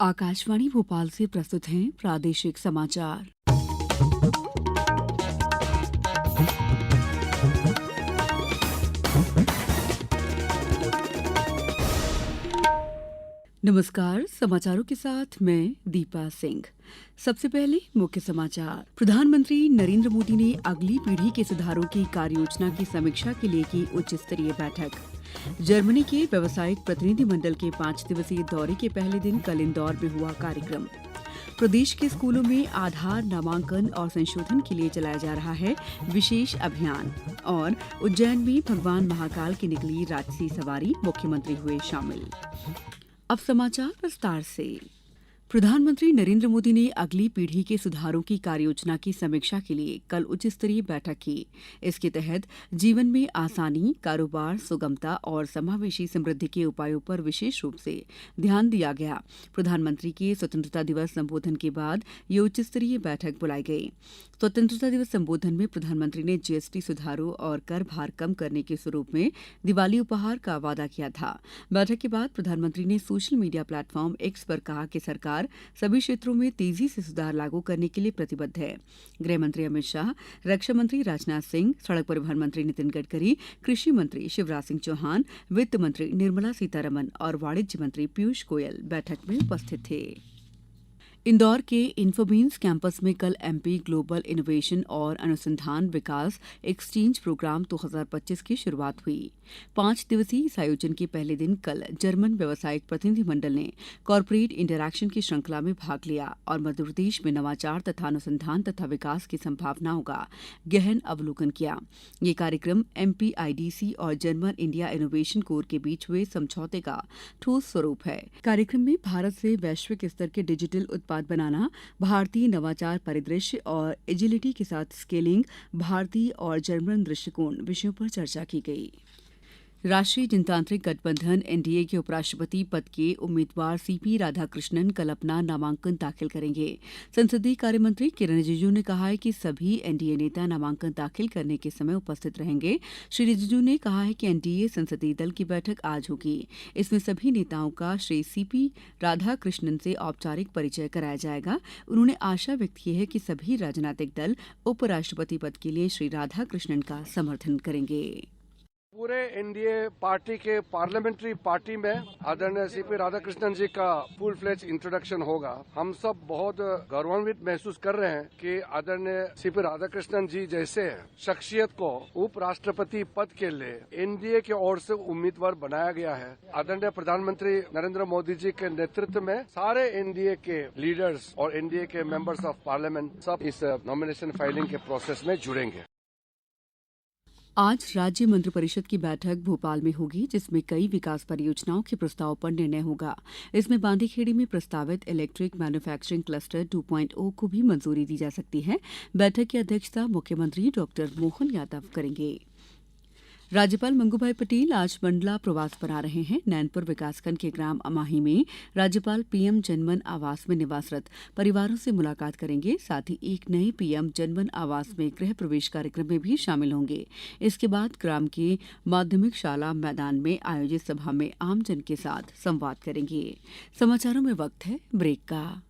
आकाशवाणी भोपाल से प्रस्तुत हैं प्रादेशिक समाचार। नमस्कार, समाचारों के साथ मैं दीपा सिंह। सबसे पहले मुख्य समाचार। प्रधानमंत्री नरेंद्र मोदी ने अगली पीढ़ी के सुधारों की कार्ययोजना की समीक्षा के लिए की उच्च स्तरीय बैठक। जर्मनी के व्यावसायिक प्रतिनिधिमंडल के 5 दिवसीय दौरे के पहले दिन कल इंदौर में हुआ कार्यक्रम। प्रदेश के स्कूलों में आधार नामांकन और संशोधन के लिए चलाया जा रहा है विशेष अभियान। और उज्जैन में भगवान महाकाल की निकली राजसी सवारी, मुख्यमंत्री हुए शामिल। अब समाचार विस्तार से। प्रधानमंत्री नरेंद्र मोदी ने अगली पीढ़ी के सुधारों की कार्ययोजना की समीक्षा के लिए कल उच्च स्तरीय बैठक की। इसके तहत जीवन में आसानी, कारोबार सुगमता और समावेशी समृद्धि के उपायों पर विशेष रूप से ध्यान दिया गया। प्रधानमंत्री के स्वतंत्रता दिवस संबोधन के बाद ये उच्च स्तरीय बैठक बुलाई गई। स्वतंत्रता दिवस संबोधन में प्रधानमंत्री ने जीएसटी सुधारों और कर भार कम करने के स्वरूप में दिवाली उपहार का वादा किया था। बैठक के बाद प्रधानमंत्री ने सोशल मीडिया प्लेटफॉर्म एक्स पर कहा कि सरकार सभी क्षेत्रों में तेजी से सुधार लागू करने के लिए प्रतिबद्ध है। गृह मंत्री अमित शाह, रक्षा मंत्री राजनाथ सिंह, सड़क परिवहन मंत्री नितिन गडकरी, कृषि मंत्री शिवराज सिंह चौहान, वित्त मंत्री निर्मला सीतारमण और वाणिज्य मंत्री पीयूष गोयल बैठक में उपस्थित थे। इंदौर के इन्फोबीन्स कैंपस में कल एमपी ग्लोबल इनोवेशन और अनुसंधान विकास एक्सचेंज प्रोग्राम 2025 की शुरुआत हुई। 5 दिवसीय इस आयोजन के पहले दिन कल जर्मन व्यावसायिक प्रतिनिधिमंडल ने कॉर्पोरेट इंटरैक्शन की श्रृंखला में भाग लिया और मध्यप्रदेश में नवाचार तथा अनुसंधान तथा विकास की संभावनाओं का गहन अवलोकन किया। ये कार्यक्रम एमपीआईडीसी और जर्मन इंडिया इनोवेशन कोर के बीच हुए समझौते का ठोस स्वरूप है। कार्यक्रम में भारत से वैश्विक स्तर के डिजिटल उत्पाद बनाना, भारतीय नवाचार परिदृश्य और एजिलिटी के साथ स्केलिंग, भारतीय और जर्मन दृष्टिकोण विषयों पर चर्चा की गई। राष्ट्रीय जनतांत्रिक गठबंधन एनडीए के उपराष्ट्रपति पद के उम्मीदवार सीपी राधाकृष्णन कल अपना नामांकन दाखिल करेंगे। संसदीय कार्य मंत्री किरण रिजिजू ने कहा है कि सभी एनडीए नेता नामांकन दाखिल करने के समय उपस्थित रहेंगे। श्री रिजिजू ने कहा है कि एनडीए संसदीय दल की बैठक आज होगी। इसमें सभी नेताओं का श्री सीपी राधाकृष्णन से औपचारिक परिचय कराया जाएगा। उन्होंने आशा व्यक्त की है कि सभी राजनीतिक दल उपराष्ट्रपति पद के लिए श्री राधाकृष्णन का समर्थन करेंगे। पूरे एनडीए पार्टी के पार्लियामेंट्री पार्टी में आदरणीय सीपी राधाकृष्णन जी का फुल फ्लेज इंट्रोडक्शन होगा। हम सब बहुत गौरवान्वित महसूस कर रहे हैं कि आदरणीय सीपी राधाकृष्णन जी जैसे शख्सियत को उपराष्ट्रपति पद के लिए एनडीए की ओर से उम्मीदवार बनाया गया है। आदरणीय प्रधानमंत्री नरेंद्र मोदी जी के नेतृत्व में सारे एनडीए के लीडर्स और एनडीए के मेंबर्स ऑफ पार्लियामेंट सब इस नॉमिनेशन फाइलिंग के प्रोसेस में जुड़ेंगे। आज राज्य मंत्रिपरिषद की बैठक भोपाल में होगी, जिसमें कई विकास परियोजनाओं के प्रस्ताव पर निर्णय होगा। इसमें बांदीखेड़ी में प्रस्तावित इलेक्ट्रिक मैन्युफैक्चरिंग क्लस्टर 2.0 को भी मंजूरी दी जा सकती है। बैठक की अध्यक्षता मुख्यमंत्री डॉक्टर मोहन यादव करेंगे। राज्यपाल मंगूभाई पटेल आज मंडला प्रवास पर आ रहे हैं। नैनपुर विकासखंड के ग्राम अमाही में राज्यपाल पीएम जनमन आवास में निवासरत परिवारों से मुलाकात करेंगे। साथ ही एक नए पीएम जनमन आवास में गृह प्रवेश कार्यक्रम में भी शामिल होंगे। इसके बाद ग्राम के माध्यमिक शाला मैदान में आयोजित सभा में आमजन के साथ संवाद करेंगे। समाचारों में वक्त है ब्रेक का।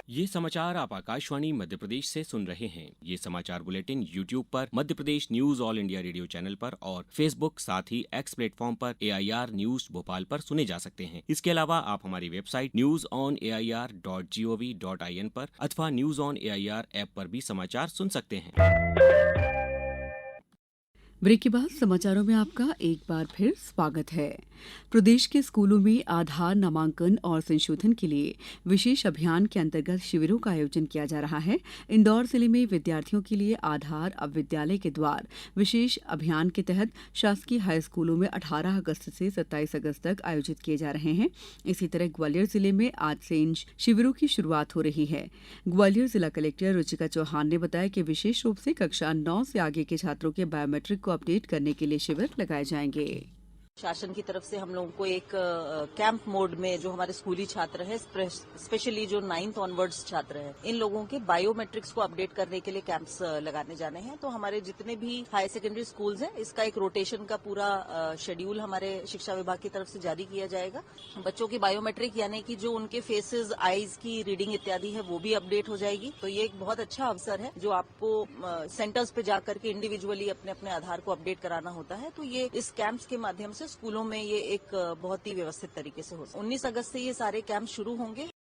ये समाचार आप आकाशवाणी मध्य प्रदेश से सुन रहे हैं। ये समाचार बुलेटिन YouTube पर Madhya Pradesh news All India Radio channel पर और Facebook साथ ही X प्लेटफॉर्म पर AIR न्यूज भोपाल पर सुने जा सकते हैं। इसके अलावा आप हमारी वेबसाइट newsonair.gov.in पर अथवा न्यूज ऑन AIR ऐप पर भी समाचार सुन सकते हैं। ब्रेक के बाद समाचारों में आपका एक बार फिर स्वागत है। प्रदेश के स्कूलों में आधार नामांकन और संशोधन के लिए विशेष अभियान के अंतर्गत शिविरों का आयोजन किया जा रहा है। इंदौर जिले में विद्यार्थियों के लिए आधार अब विद्यालय के द्वार विशेष अभियान के तहत शासकीय हाई स्कूलों में 18 अगस्त से 27 अगस्त तक आयोजित किए जा रहे हैं। इसी तरह ग्वालियर जिले में आज से इन शिविरों की शुरुआत हो रही है। ग्वालियर जिला कलेक्टर रुचिका चौहान ने बताया कि विशेष रूप से कक्षा 9 से आगे के छात्रों के बायोमेट्रिक को अपडेट करने के लिए शिविर लगाए जाएंगे। शासन की तरफ से हम लोगों को एक कैंप मोड में जो हमारे स्कूली छात्र हैं, स्पेशली जो 9th ऑनवर्ड्स छात्र हैं, इन लोगों के बायोमेट्रिक्स को अपडेट करने के लिए कैंप्स लगाने जाने हैं। तो हमारे जितने भी हायर सेकेंडरी स्कूल्स हैं, इसका एक रोटेशन का पूरा शेड्यूल हमारे शिक्षा विभाग की तरफ से जारी किया जाएगा। बच्चों की बायोमेट्रिक यानी कि जो उनके फेसेस, आईज की रीडिंग इत्यादि है, वो भी अपडेट हो जाएगी। तो ये एक बहुत अच्छा अवसर है जो आपको सेंटर्स पे जाकर के इंडिविजुअली अपने अपने आधार को अपडेट कराना होता है। तो ये इस कैंप्स के माध्यम से स्कूलों में ये एक बहुत ही व्यवस्थित तरीके से हो। 19 अगस्त से ये सारे कैंप शुरू होंगे।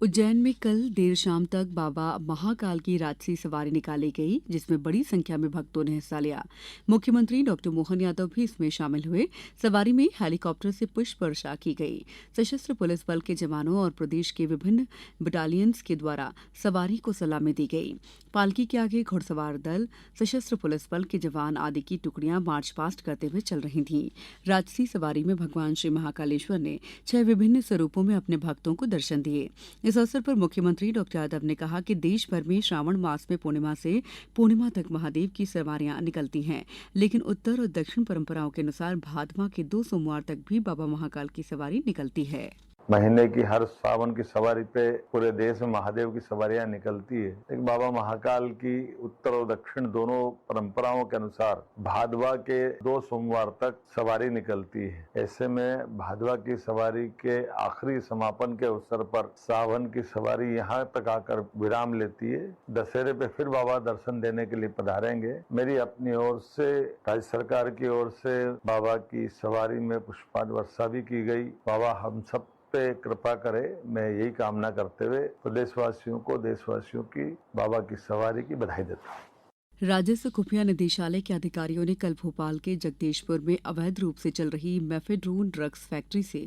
उज्जैन में कल देर शाम तक बाबा महाकाल की राजसी सवारी निकाली गई, जिसमें बड़ी संख्या में भक्तों ने हिस्सा लिया। मुख्यमंत्री डॉक्टर मोहन यादव भी इसमें शामिल हुए। सवारी में हेलीकॉप्टर से पुष्प वर्षा की गई। सशस्त्र पुलिस बल के जवानों और प्रदेश के विभिन्न बटालियंस के द्वारा सवारी को सलामी दी गई। पालकी के आगे घुड़सवार दल, सशस्त्र पुलिस बल के जवान आदि की टुकड़ियां मार्च पास्ट करते हुए चल रही थीं। राजसी सवारी में भगवान श्री महाकालेश्वर ने 6 विभिन्न स्वरूपों में अपने भक्तों को दर्शन दिए। इस अवसर पर मुख्यमंत्री डॉक्टर यादव ने कहा कि देश भर में श्रावण मास में पूर्णिमा से पूर्णिमा तक महादेव की सवारियां निकलती हैं, लेकिन उत्तर और दक्षिण परंपराओं के अनुसार भादमा के 2 सोमवार तक भी बाबा महाकाल की सवारी निकलती है। महीने की हर सावन की सवारी पे पूरे देश में महादेव की सवारियां निकलती है। एक बाबा महाकाल की उत्तर और दक्षिण दोनों परंपराओं के अनुसार भादवा के 2 सोमवार तक सवारी निकलती है। ऐसे में भादवा की सवारी के आखिरी समापन के अवसर पर सावन की सवारी यहाँ तक आकर विराम लेती है। दशहरे पे फिर बाबा दर्शन देने के लिए पधारेंगे। मेरी अपनी ओर से, राज्य सरकार की ओर से बाबा की सवारी में पुष्पांजलि वर्षा भी की गई। बाबा हम सब पे कृपा करे, मैं यही कामना करते हुए प्रदेशवासियों को, देशवासियों की बाबा की सवारी की बधाई देता हूँ। राजस्व खुफिया निदेशालय के अधिकारियों ने कल भोपाल के जगदीशपुर में अवैध रूप से चल रही मेफेड्रोन ड्रग्स फैक्ट्री से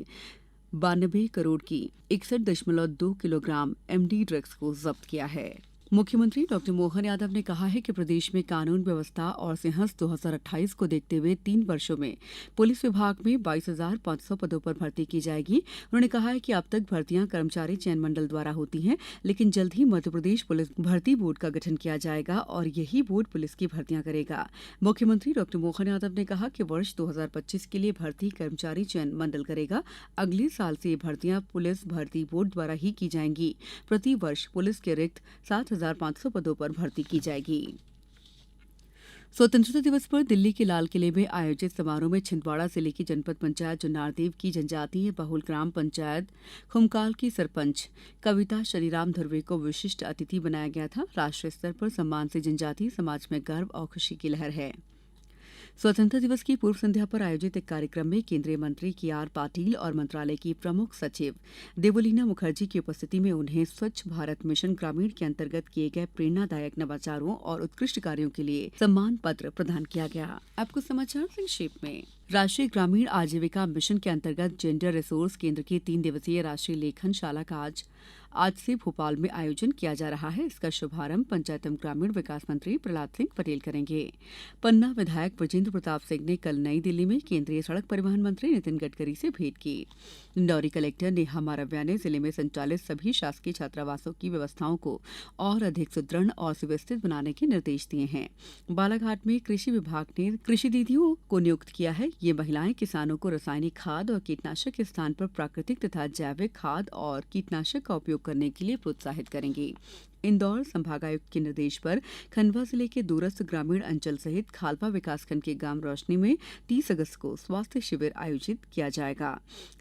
92 करोड़ की 61.2 किलोग्राम एमडी ड्रग्स को जब्त किया है। मुख्यमंत्री डॉक्टर मोहन यादव ने कहा है कि प्रदेश में कानून व्यवस्था और सिंहस्थ 2028 को देखते हुए 3 वर्षों में पुलिस विभाग में 22,500 पदों पर भर्ती की जाएगी। उन्होंने कहा है कि अब तक भर्तियां कर्मचारी चयन मंडल द्वारा होती हैं, लेकिन जल्द ही मध्य प्रदेश पुलिस भर्ती बोर्ड का गठन किया जाएगा और यही बोर्ड पुलिस की भर्तियां करेगा। मुख्यमंत्री डॉक्टर मोहन यादव ने कहा कि वर्ष 2025 के लिए भर्ती कर्मचारी चयन मंडल करेगा। अगले साल से ये भर्तियां पुलिस भर्ती बोर्ड द्वारा ही की जाएंगी। प्रति वर्ष पुलिस के रिक्त 7,500 पदों पर भर्ती की जाएगी। स्वतंत्रता दिवस पर दिल्ली के लाल किले में आयोजित समारोह में छिंदवाड़ा जिले की जनपद पंचायत जुन्नारदेव की जनजातीय बहुल ग्राम पंचायत खुमकाल की सरपंच कविता श्रीराम धुर्वे को विशिष्ट अतिथि बनाया गया था। राष्ट्रीय स्तर पर सम्मान से जनजातीय समाज में गर्व और खुशी की लहर है। स्वतंत्रता दिवस की पूर्व संध्या पर आयोजित एक कार्यक्रम में केंद्रीय मंत्री के.आर. पाटिल और मंत्रालय की प्रमुख सचिव देवोलीना मुखर्जी की उपस्थिति में उन्हें स्वच्छ भारत मिशन ग्रामीण के अंतर्गत किए गए प्रेरणादायक नवाचारों और उत्कृष्ट कार्यों के लिए सम्मान पत्र प्रदान किया गया। आपको समाचार संक्षेप में। राष्ट्रीय ग्रामीण आजीविका मिशन के अंतर्गत जेंडर रिसोर्स केंद्र की 3 दिवसीय राष्ट्रीय लेखनशाला का आज से भोपाल में आयोजन किया जा रहा है। इसका शुभारंभ पंचायत एवं ग्रामीण विकास मंत्री प्रहलाद सिंह पटेल करेंगे। पन्ना विधायक ब्रजेंद्र प्रताप सिंह ने कल नई दिल्ली में केंद्रीय सड़क परिवहन मंत्री नितिन गडकरी से भेंट की। डिंडौरी कलेक्टर नेहा मारव्या ने जिले में संचालित सभी शासकीय छात्रावासों की व्यवस्थाओं को और अधिक सुदृढ़ और सुव्यवस्थित बनाने के निर्देश दिए हैं। बालाघाट में कृषि विभाग ने कृषि दीदियों को नियुक्त किया है। ये महिलाएं किसानों को रासायनिक खाद और कीटनाशक के स्थान पर प्राकृतिक तथा जैविक खाद और कीटनाशक का उपयोग करने के लिए प्रोत्साहित करेंगी। इंदौर संभागायुक्त के निर्देश पर खंडवा जिले के दूरस्थ ग्रामीण अंचल सहित खालपा विकासखंड के गांव रोशनी में 30 अगस्त को स्वास्थ्य शिविर आयोजित किया जाएगा।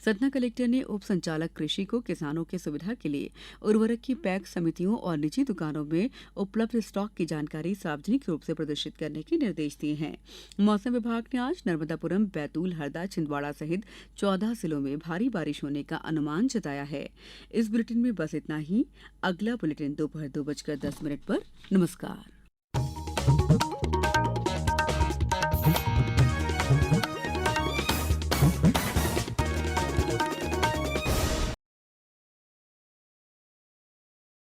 सतना कलेक्टर ने उप संचालक कृषि को किसानों की सुविधा के लिए उर्वरक की पैक समितियों और निजी दुकानों में उपलब्ध स्टॉक की जानकारी सार्वजनिक रूप से प्रदर्शित करने के निर्देश दिए हैं। मौसम विभाग ने आज नर्मदापुरम, बैतूल, हरदा, छिंदवाड़ा सहित 14 जिलों में भारी बारिश होने का अनुमान जताया है। इस बुलेटिन में बस इतना ही। अगला बुलेटिन दोपहर 2:10 पर। नमस्कार।